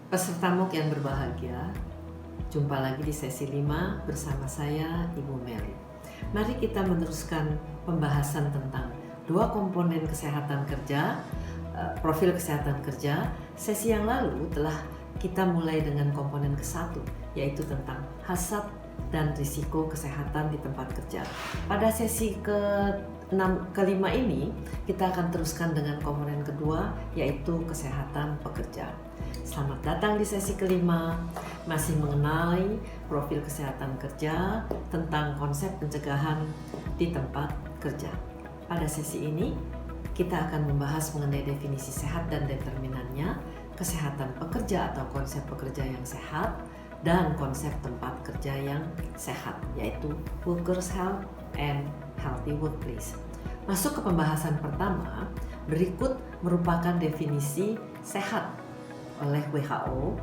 Peserta MOOC yang berbahagia, jumpa lagi di sesi 5 bersama saya, Ibu Mary. Mari kita meneruskan pembahasan tentang dua komponen kesehatan kerja, profil kesehatan kerja. Sesi yang lalu telah kita mulai dengan komponen ke-1, yaitu tentang hazard dan risiko kesehatan di tempat kerja. Pada sesi kelima ini, kita akan teruskan dengan komponen kedua, yaitu kesehatan pekerja. Selamat datang di sesi kelima, masih mengenai profil kesehatan kerja tentang konsep pencegahan di tempat kerja. Pada sesi ini, kita akan membahas mengenai definisi sehat dan determinannya, kesehatan pekerja atau konsep pekerja yang sehat, dan konsep tempat kerja yang sehat, yaitu workers' health and healthy workplace. Masuk ke pembahasan pertama, berikut merupakan definisi sehat oleh WHO,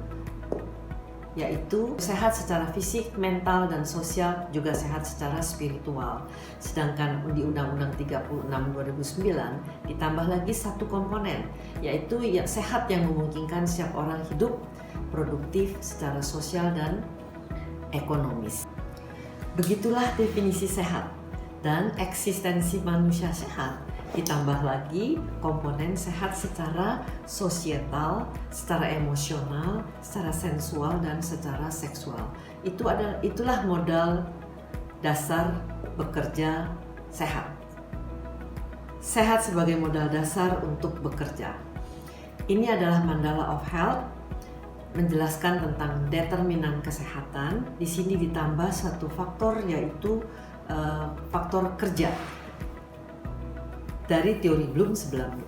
yaitu sehat secara fisik, mental, dan sosial, juga sehat secara spiritual. Sedangkan di Undang-Undang 36 2009 ditambah lagi satu komponen, yaitu sehat yang memungkinkan setiap orang hidup produktif secara sosial dan ekonomis. Begitulah definisi sehat. Dan eksistensi manusia sehat ditambah lagi komponen sehat secara sosial, secara emosional, secara sensual, dan secara seksual. Itulah modal dasar bekerja sehat. Sehat sebagai modal dasar untuk bekerja. Ini adalah Mandala of Health, menjelaskan tentang determinan kesehatan. Di sini ditambah satu faktor, yaitu faktor kerja dari teori Bloom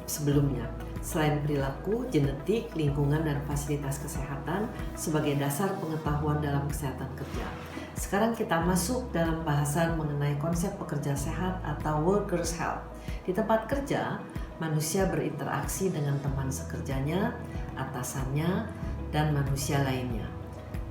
sebelumnya. Selain perilaku, genetik, lingkungan, dan fasilitas kesehatan sebagai dasar pengetahuan dalam kesehatan kerja. Sekarang kita masuk dalam bahasan mengenai konsep pekerja sehat atau workers' health. Di tempat kerja, manusia berinteraksi dengan teman sekerjanya, atasannya, dan manusia lainnya,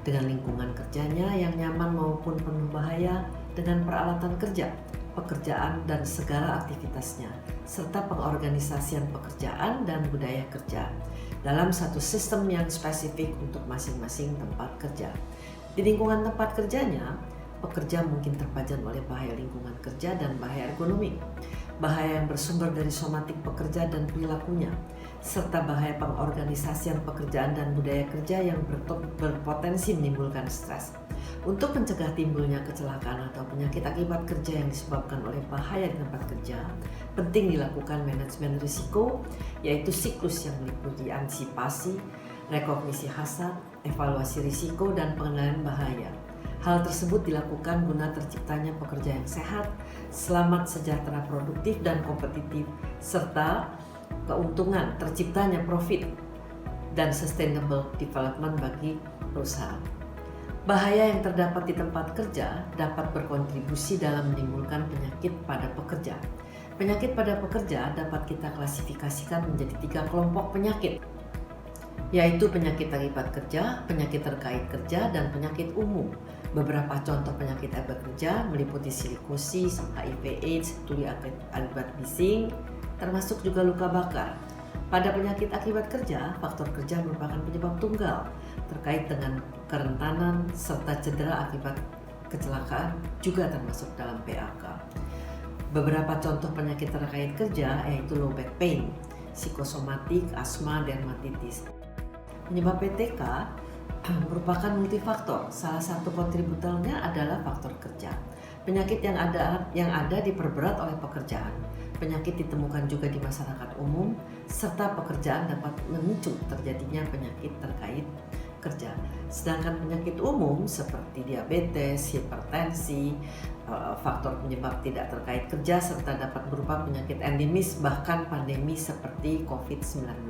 dengan lingkungan kerjanya yang nyaman maupun penuh bahaya, dengan peralatan kerja, pekerjaan, dan segala aktivitasnya, serta pengorganisasian pekerjaan dan budaya kerja dalam satu sistem yang spesifik untuk masing-masing tempat kerja. Di lingkungan tempat kerjanya, pekerja mungkin terpajan oleh bahaya lingkungan kerja dan bahaya ergonomik, bahaya yang bersumber dari somatik pekerja dan perilakunya, serta bahaya pengorganisasian pekerjaan dan budaya kerja yang berpotensi menimbulkan stres. Untuk mencegah timbulnya kecelakaan atau penyakit akibat kerja yang disebabkan oleh bahaya di tempat kerja, penting dilakukan manajemen risiko, yaitu siklus yang meliputi antisipasi, rekognisi hazard, evaluasi risiko, dan pengendalian bahaya. Hal tersebut dilakukan guna terciptanya pekerja yang sehat, selamat, sejahtera, produktif, dan kompetitif, serta keuntungan terciptanya profit dan sustainable development bagi perusahaan. Bahaya yang terdapat di tempat kerja dapat berkontribusi dalam menimbulkan penyakit pada pekerja. Penyakit pada pekerja dapat kita klasifikasikan menjadi 3 kelompok penyakit, yaitu penyakit akibat kerja, penyakit terkait kerja, dan penyakit umum. Beberapa contoh penyakit akibat kerja meliputi silikosis, HIV/AIDS, tuli akibat bising, termasuk juga luka bakar. Pada penyakit akibat kerja, faktor kerja merupakan penyebab tunggal terkait dengan kerentanan serta cedera akibat kecelakaan, juga termasuk dalam PAK. Beberapa contoh penyakit terkait kerja yaitu low back pain, psikosomatik, asma, dermatitis. Penyebab PTK merupakan multifaktor. Salah satu kontributornya adalah faktor kerja. Penyakit yang ada diperberat oleh pekerjaan. Penyakit ditemukan juga di masyarakat umum, serta pekerjaan dapat memicu terjadinya penyakit terkait kerja. Sedangkan penyakit umum seperti diabetes, hipertensi, faktor penyebab tidak terkait kerja, serta dapat berupa penyakit endemis bahkan pandemi seperti COVID-19.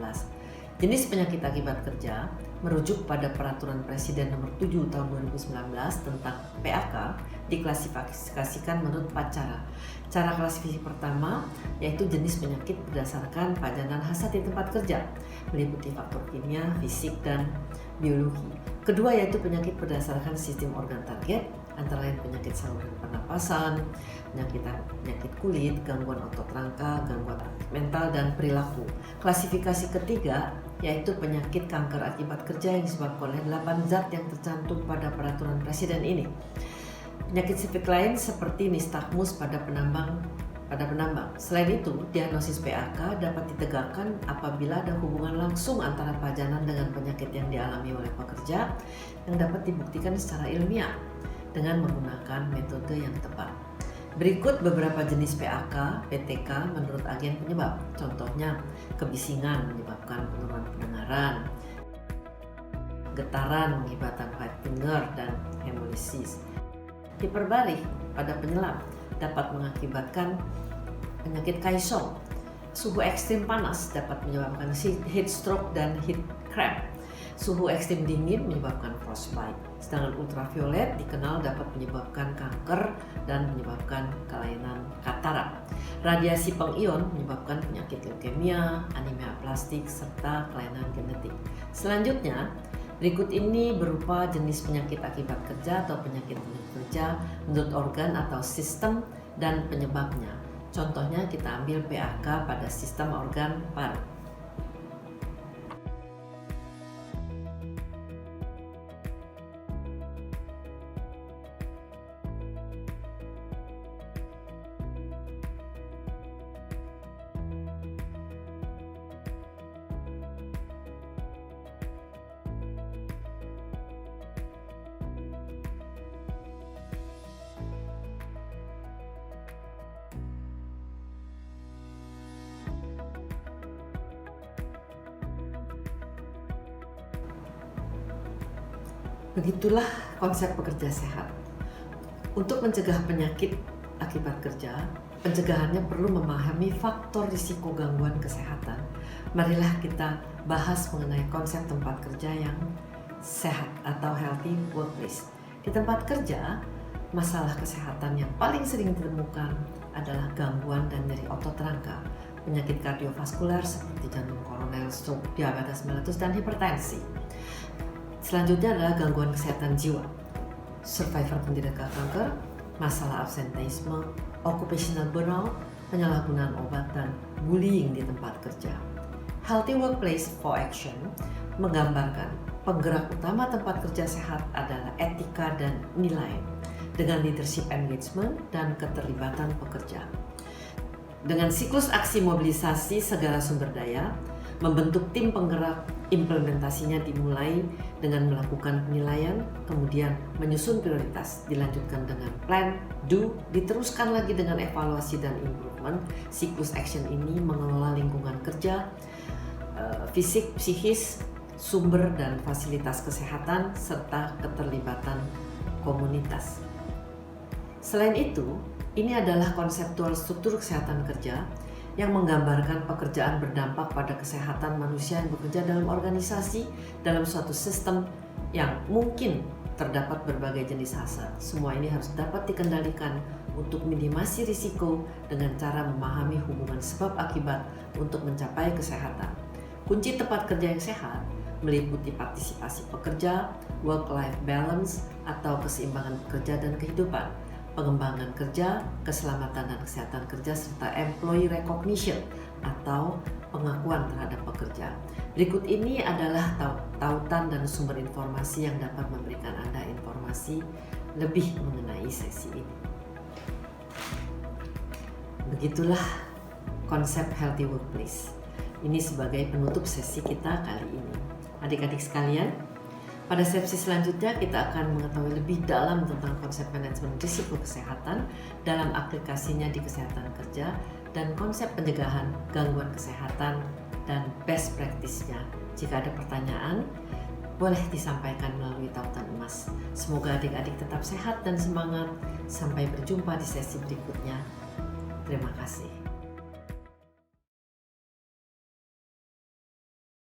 Jenis penyakit akibat kerja merujuk pada Peraturan Presiden Nomor 7 Tahun 2019 tentang PAK diklasifikasikan menurut 4 cara. Cara klasifikasi pertama yaitu jenis penyakit berdasarkan padanan hazard di tempat kerja, meliputi faktor kimia, fisik, dan biologi. Kedua yaitu penyakit berdasarkan sistem organ target. antara lain penyakit saluran pernapasan, penyakit kulit, gangguan otot rangka, gangguan mental, dan perilaku. Klasifikasi ketiga yaitu penyakit kanker akibat kerja yang disebabkan oleh 8 zat yang tercantum pada peraturan presiden ini. Penyakit spesifik lain seperti nistagmus pada penambang. Selain itu, diagnosis PAK dapat ditegakkan apabila ada hubungan langsung antara pajanan dengan penyakit yang dialami oleh pekerja yang dapat dibuktikan secara ilmiah dengan menggunakan metode yang tepat. Berikut beberapa jenis PAK, PTK menurut agen penyebab. Contohnya, kebisingan menyebabkan penurunan pendengaran, getaran mengakibatkan white finger dan hemolisis. Hiperbarik pada penyelam dapat mengakibatkan penyakit kaisong. Suhu ekstrim panas dapat menyebabkan heat stroke dan heat cramp. Suhu ekstrim dingin menyebabkan frostbite. Sedangkan ultraviolet dikenal dapat menyebabkan kanker dan menyebabkan kelainan katarak. Radiasi pengion menyebabkan penyakit leukemia, anemia plastik, serta kelainan genetik. Selanjutnya, berikut ini berupa jenis penyakit akibat kerja atau penyakit kerja menurut organ atau sistem dan penyebabnya. Contohnya kita ambil PAK pada sistem organ paru. Begitulah konsep pekerja sehat. Untuk mencegah penyakit akibat kerja, pencegahannya perlu memahami faktor risiko gangguan kesehatan. Marilah kita bahas mengenai konsep tempat kerja yang sehat atau healthy workplace. Di tempat kerja, masalah kesehatan yang paling sering ditemukan adalah gangguan dan nyeri otot rangka, penyakit kardiovaskular seperti jantung koroner, stroke, diabetes mellitus, dan hipertensi. Selanjutnya adalah gangguan kesehatan jiwa, survivor penderita kanker, masalah absenteisme, occupational burnout, penyalahgunaan obat, dan bullying di tempat kerja. Healthy Workplace for Action menggambarkan penggerak utama tempat kerja sehat adalah etika dan nilai dengan leadership engagement dan keterlibatan pekerja. Dengan siklus aksi mobilisasi segala sumber daya, membentuk tim penggerak, implementasinya dimulai dengan melakukan penilaian, kemudian menyusun prioritas, dilanjutkan dengan plan, do, diteruskan lagi dengan evaluasi dan improvement. Siklus action ini mengelola lingkungan kerja, fisik, psikis, sumber dan fasilitas kesehatan, serta keterlibatan komunitas. Selain itu, ini adalah konseptual struktur kesehatan kerja yang menggambarkan pekerjaan berdampak pada kesehatan manusia yang bekerja dalam organisasi dalam suatu sistem yang mungkin terdapat berbagai jenis hazard. Semua ini harus dapat dikendalikan untuk minimasi risiko dengan cara memahami hubungan sebab akibat untuk mencapai kesehatan. Kunci tempat kerja yang sehat meliputi partisipasi pekerja, work-life balance atau keseimbangan pekerja dan kehidupan, pengembangan kerja, keselamatan dan kesehatan kerja, serta employee recognition atau pengakuan terhadap pekerja. Berikut ini adalah tautan dan sumber informasi yang dapat memberikan Anda informasi lebih mengenai sesi ini. Begitulah konsep healthy workplace. Ini sebagai penutup sesi kita kali ini. Adik-adik sekalian, pada sesi selanjutnya kita akan mengetahui lebih dalam tentang konsep manajemen risiko kesehatan dalam aplikasinya di kesehatan kerja dan konsep pencegahan gangguan kesehatan dan best practice-nya. Jika ada pertanyaan, boleh disampaikan melalui tautan emas. Semoga adik-adik tetap sehat dan semangat. Sampai berjumpa di sesi berikutnya. Terima kasih.